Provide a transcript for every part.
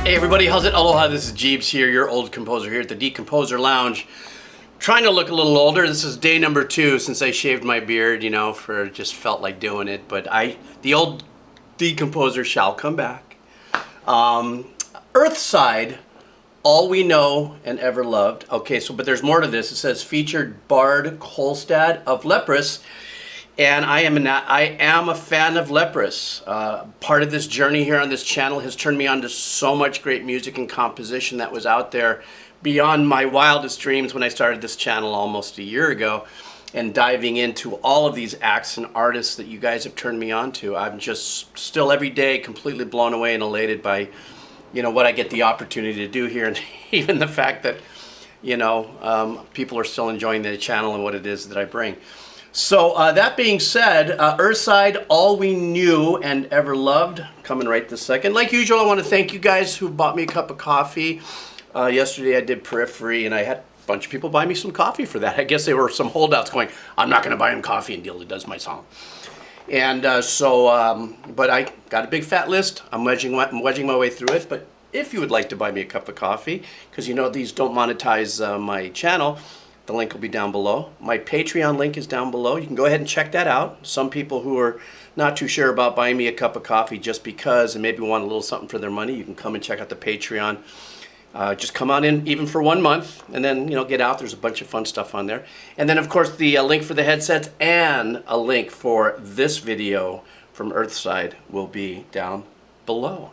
Hey everybody, how's it? Aloha, this is Geebz here, your old composer here at the Decomposer Lounge. Trying to look a little older. This is day number 2 since I shaved my beard, you know, just felt like doing it. But the old Decomposer shall come back. Earthside, All We Know and Ever Loved. Okay, but there's more to this. It says featured Bard Kolstad of Leprous. And I am a fan of Leprous. Part of this journey here on this channel has turned me on to so much great music and composition that was out there beyond my wildest dreams when I started this channel almost a year ago. And diving into all of these acts and artists that you guys have turned me on to, I'm just still every day completely blown away and elated by, you know, what I get the opportunity to do here, and even the fact that, you know, people are still enjoying the channel and what it is that I bring. So that being said, Earthside, All We Knew and Ever Loved, coming right this second. Like usual, I want to thank you guys who bought me a cup of coffee. Yesterday I did Periphery, and I had a bunch of people buy me some coffee for that. I guess there were some holdouts going, I'm not going to buy him coffee until he does my song. And but I got a big fat list. I'm wedging my way through it. But if you would like to buy me a cup of coffee, because you know these don't monetize my channel, the link will be down below. My Patreon link is down below. You can go ahead and check that out. Some people who are not too sure about buying me a cup of coffee just because and maybe want a little something for their money, you can come and check out the Patreon. Just come on in even for 1 month and then, you know, get out. There's a bunch of fun stuff on there. And then, of course, the link for the headsets and a link for this video from Earthside will be down below.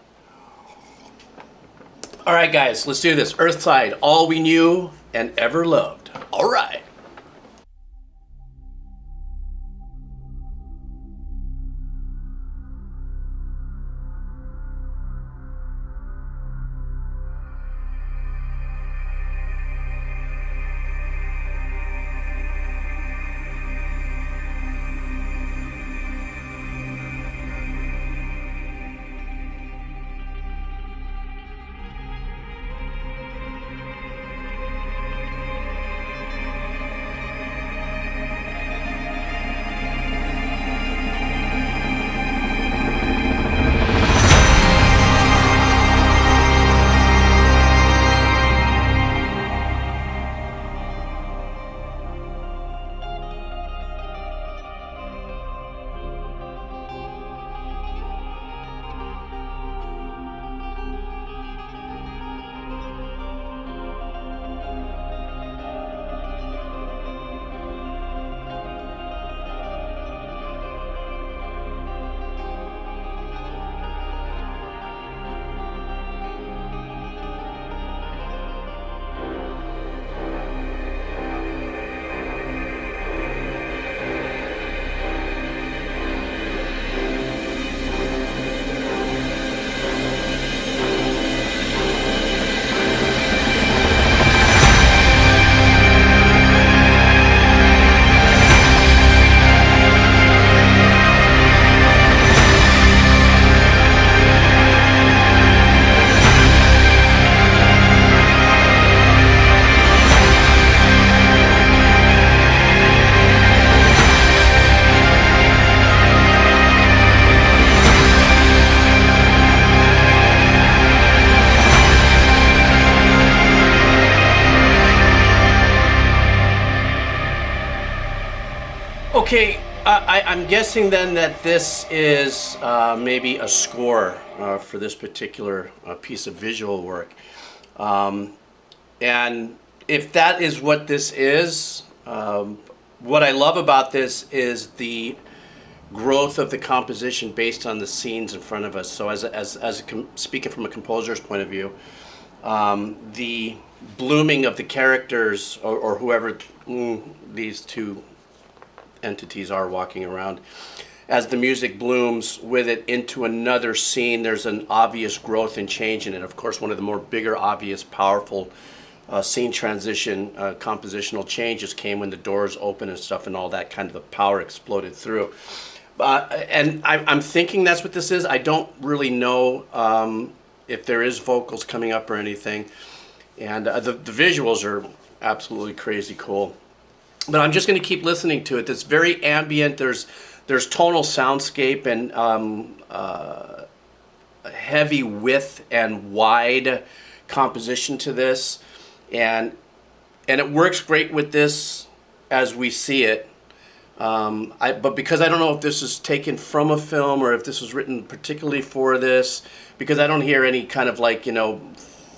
All right, guys, let's do this. Earthside, All We Knew and Ever Loved. All right. Okay, I'm guessing then that this is maybe a score for this particular piece of visual work. And if that is what this is, what I love about this is the growth of the composition based on the scenes in front of us. So speaking from a composer's point of view, the blooming of the characters or whoever these two entities are walking around, as the music blooms with it into another scene, there's an obvious growth and change in it. Of course, one of the more bigger, obvious, powerful scene transition compositional changes came when the doors opened and stuff, and all that kind of the power exploded through. And I'm thinking that's what this is. I don't really know if there is vocals coming up or anything. And the visuals are absolutely crazy cool. But I'm just going to keep listening to it. It's very ambient. There's tonal soundscape and heavy width and wide composition to this, and it works great with this as we see it. But because I don't know if this is taken from a film or if this was written particularly for this, because I don't hear any kind of like,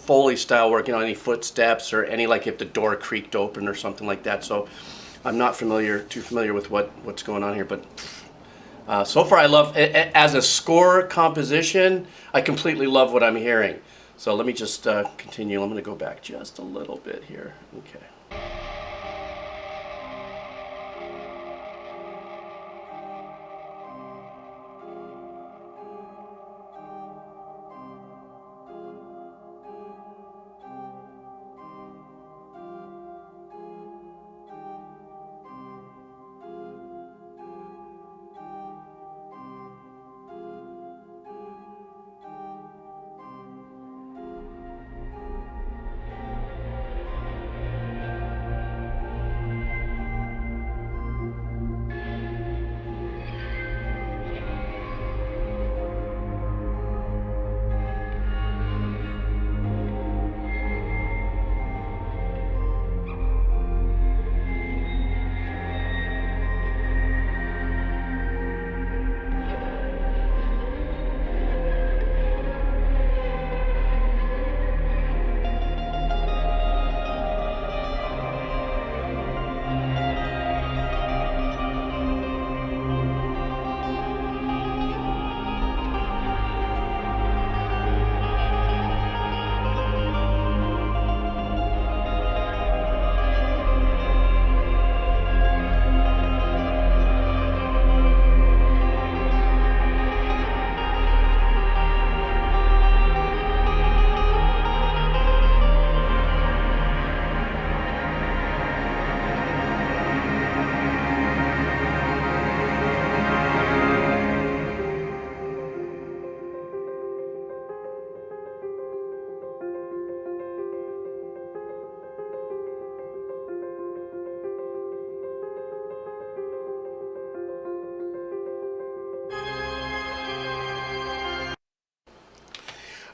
Foley style work, any footsteps or any like if the door creaked open or something like that. So I'm not too familiar with what's going on here, but so far I love it. As a score composition, I completely love what I'm hearing. So let me just continue. I'm going to go back just a little bit here. Okay.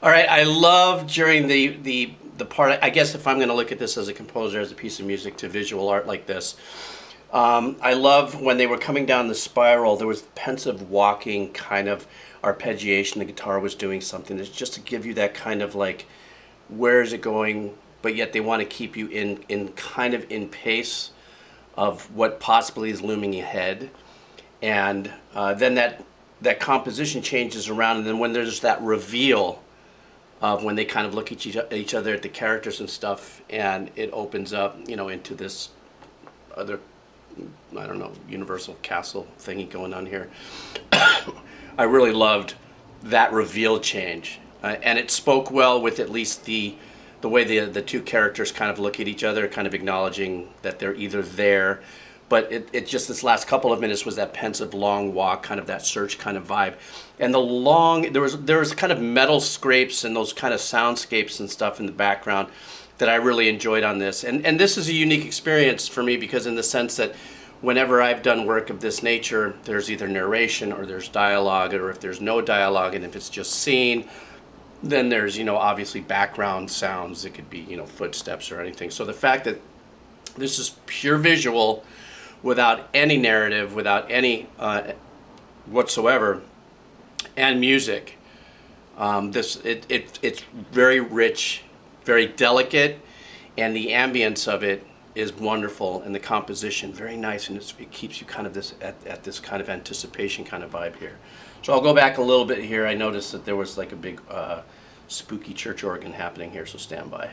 All right, I love during the part, I guess if I'm going to look at this as a composer, as a piece of music to visual art like this, I love when they were coming down the spiral, there was pensive walking kind of arpeggiation, the guitar was doing something. It's just to give you that kind of like, where is it going, but yet they want to keep you in kind of in pace of what possibly is looming ahead. And then that composition changes around, and then when there's that reveal of when they kind of look at each other, at the characters and stuff, and it opens up, into this other, I don't know, universal castle thingy going on here. I really loved that reveal change, and it spoke well with at least the way the two characters kind of look at each other, kind of acknowledging that they're either there. But it just, this last couple of minutes was that pensive long walk, kind of that search kind of vibe. And there was kind of metal scrapes and those kind of soundscapes and stuff in the background that I really enjoyed on this. And this is a unique experience for me because in the sense that whenever I've done work of this nature, there's either narration or there's dialogue, or if there's no dialogue and if it's just scene, then there's, obviously background sounds. It could be, footsteps or anything. So the fact that this is pure visual, without any narrative, without any whatsoever, and music. It's very rich, very delicate, and the ambience of it is wonderful, and the composition very nice, and it keeps you kind of at this kind of anticipation kind of vibe here. So I'll go back a little bit here. I noticed that there was like a big spooky church organ happening here, so stand by.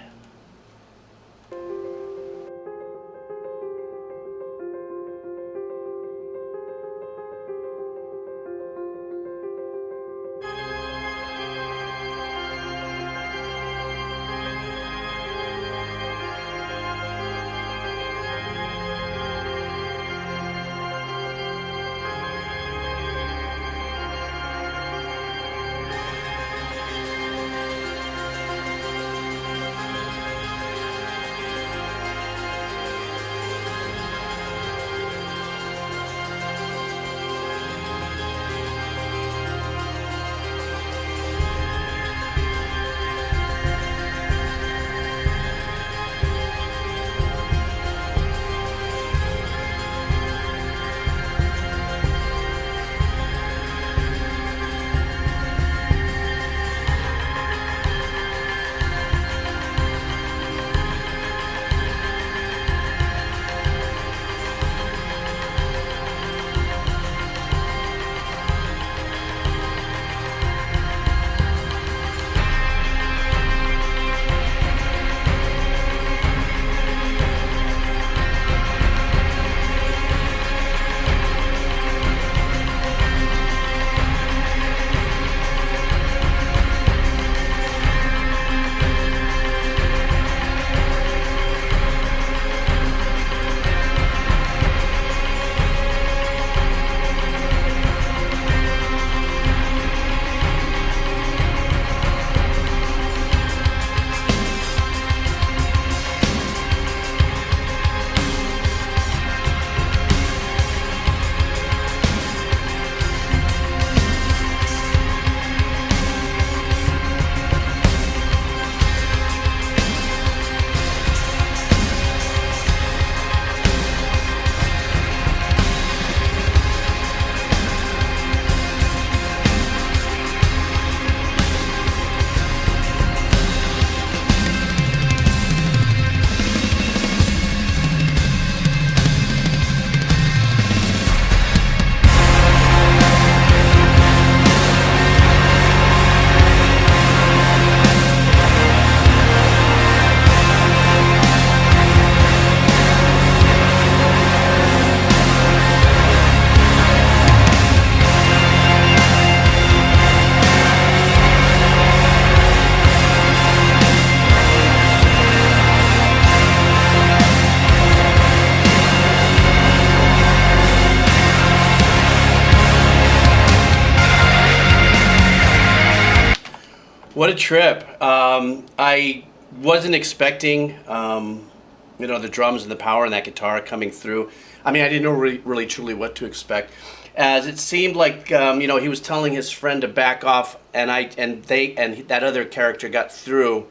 What a trip. I wasn't expecting, the drums and the power and that guitar coming through. I mean, I didn't know really truly what to expect. As it seemed like, he was telling his friend to back off, and that other character got through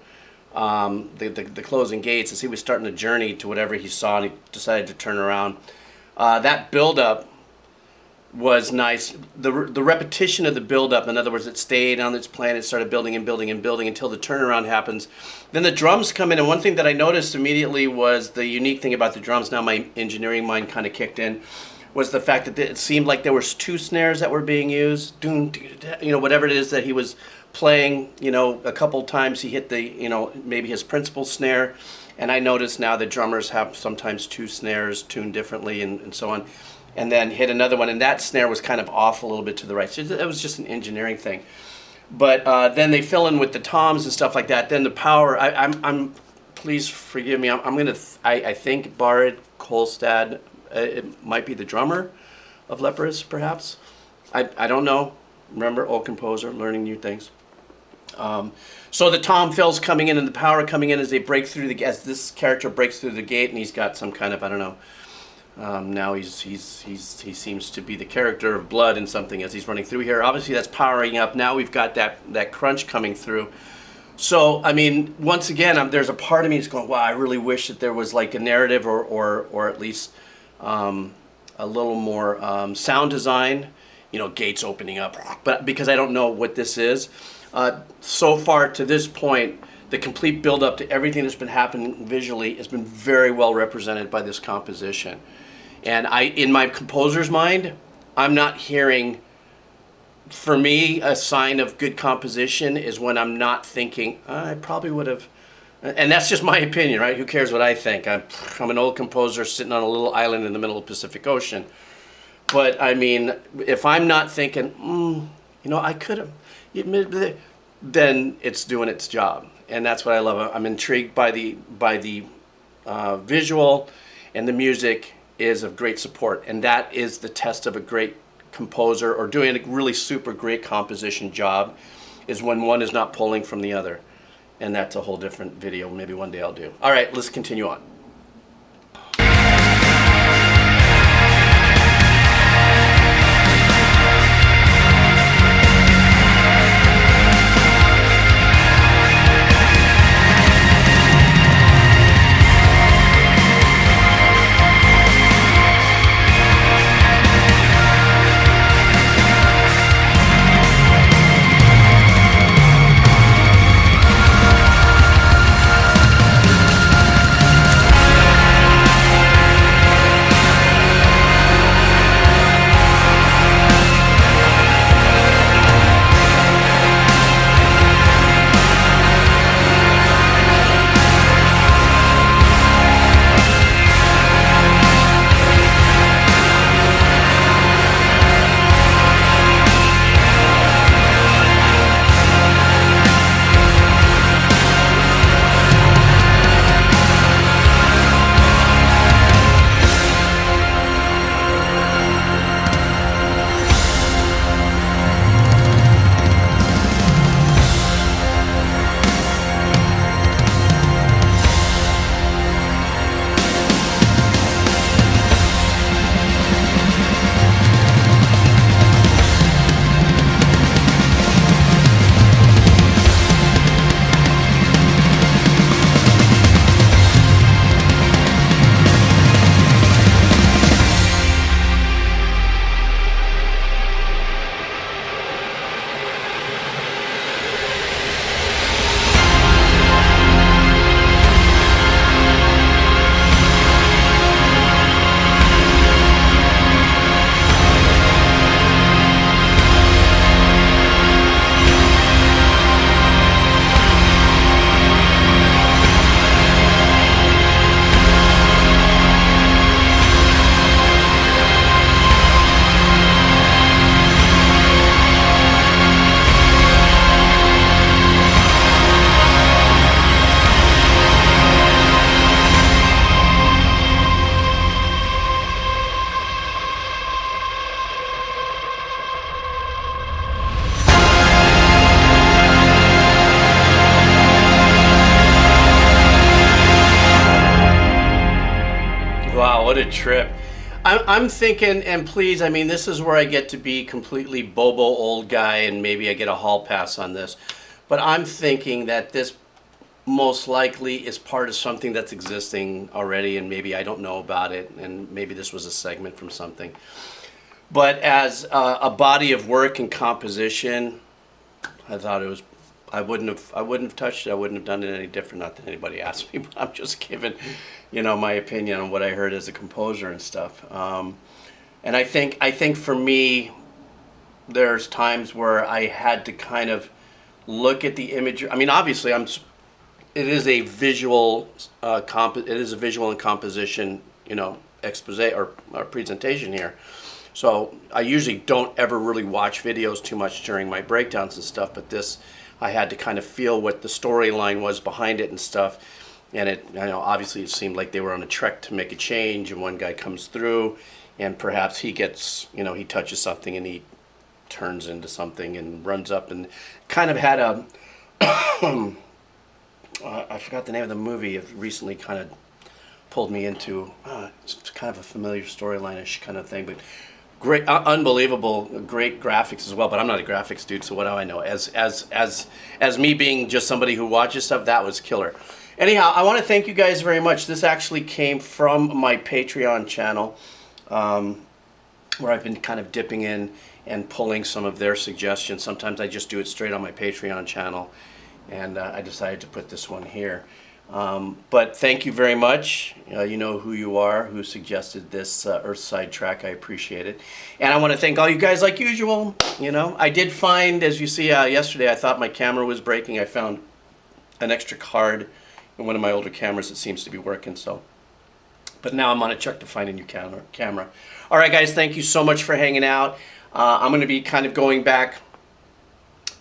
the closing gates as he was starting to journey to whatever he saw, and he decided to turn around. That build-up was nice. The repetition of the build-up, in other words, it stayed on its plan, it started building and building and building until the turnaround happens. Then the drums come in, and one thing that I noticed immediately was the unique thing about the drums, now my engineering mind kind of kicked in, was the fact that it seemed like there was 2 snares that were being used. Whatever it is that he was playing, a couple times he hit the, maybe his principal snare, and I noticed now the drummers have sometimes 2 snares tuned differently and so on, and then hit another one, and that snare was kind of off a little bit to the right. So it was just an engineering thing. But then they fill in with the toms and stuff like that. Then the power, I'm please forgive me, I think Bard Kolstad, it might be the drummer of Leprous, perhaps. I don't know. Remember, old composer, learning new things. So the tom fills coming in and the power coming in as they break through as this character breaks through the gate, and he's got some kind of, I don't know. Now he seems to be the character of blood in something as he's running through here. Obviously that's powering up. Now we've got that crunch coming through. So I mean, once again, there's a part of me that's going, wow, I really wish that there was like a narrative or at least a little more sound design. Gates opening up, but because I don't know what this is. So far to this point, the complete build up to everything that's been happening visually has been very well represented by this composition. And in my composer's mind, I'm not hearing, for me, a sign of good composition is when I'm not thinking, I probably would have, and that's just my opinion, right? Who cares what I think? I'm an old composer sitting on a little island in the middle of the Pacific Ocean. But I mean, if I'm not thinking, I could have, then it's doing its job, and that's what I love. I'm intrigued by the visual, and the music is of great support, and that is the test of a great composer or doing a really super great composition job, is when one is not pulling from the other, and that's a whole different video. Maybe one day I'll do. All right, let's continue on. what a trip. I'm thinking, and please, I mean, this is where I get to be completely bobo old guy, and maybe I get a hall pass on this, but I'm thinking that this most likely is part of something that's existing already, and maybe I don't know about it, and maybe this was a segment from something. But as a body of work and composition, I thought it was. I wouldn't have touched it. I wouldn't have done it any different. Not that anybody asked me, but I'm just giving, my opinion on what I heard as a composer and stuff. And I think for me, there's times where I had to kind of look at the image. I mean, obviously, it is a visual it is a visual and composition, expose or presentation here. So I usually don't ever really watch videos too much during my breakdowns and stuff, but this, I had to kind of feel what the storyline was behind it and stuff. And it, obviously it seemed like they were on a trek to make a change, and one guy comes through and perhaps he gets, he touches something and he turns into something and runs up, and kind of had a, I forgot the name of the movie. It recently kind of pulled me into, it's kind of a familiar storyline-ish kind of thing, but great, unbelievable, great graphics as well. But I'm not a graphics dude, so what do I know? As me being just somebody who watches stuff, that was killer. Anyhow, I want to thank you guys very much. This actually came from my Patreon channel, where I've been kind of dipping in and pulling some of their suggestions. Sometimes I just do it straight on my Patreon channel, and I decided to put this one here. But thank you very much. You know who you are, who suggested this Earthside track. I appreciate it. And I want to thank all you guys like usual. I did find, as you see, yesterday I thought my camera was breaking. I found an extra card in one of my older cameras that seems to be working. But now I'm on a check to find a new camera. All right, guys, thank you so much for hanging out. I'm going to be kind of going back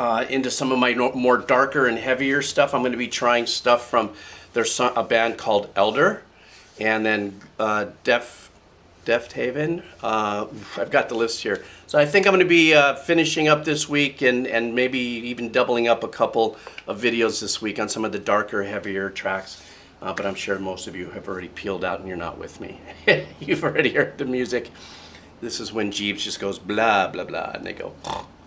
into some of my more darker and heavier stuff. I'm going to be trying stuff from, there's a band called Elder, and then Deft Haven. I've got the list here. So I think I'm going to be finishing up this week, and maybe even doubling up a couple of videos this week on some of the darker, heavier tracks. But I'm sure most of you have already peeled out and you're not with me. You've already heard the music. This is when Geebz just goes blah, blah, blah, and they go.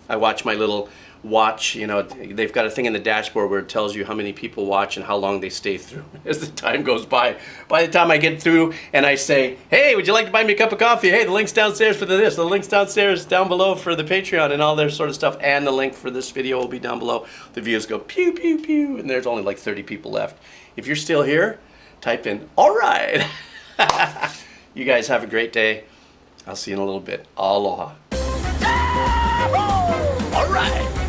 I watch my little watch, they've got a thing in the dashboard where it tells you how many people watch and how long they stay through as the time goes by. By the time I get through and I say, hey, would you like to buy me a cup of coffee? Hey, the link's downstairs for this, the link's downstairs down below for the Patreon and all their sort of stuff, and the link for this video will be down below. The views go pew, pew, pew, and there's only like 30 people left. If you're still here, type in, all right. You guys have a great day. I'll see you in a little bit. Aloha. All right.